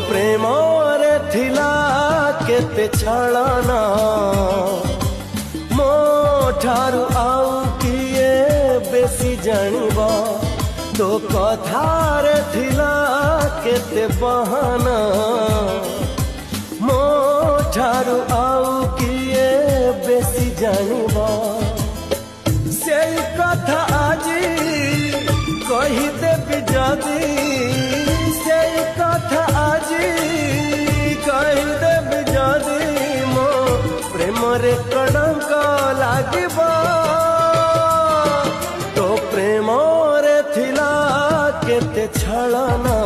प्रेम रे थिला केते छलना मो ठारू आउ किए बेसी जानिबा तो कथारे थिला केते बहाना मो ठारू आउ किए बेसी जानिबा से कथा आजी कही देबी जदी से कथा आजी कही देबी जदी मो प्रेम रे कड़ंक लागिबा तो प्रेम रे थिला केते छलना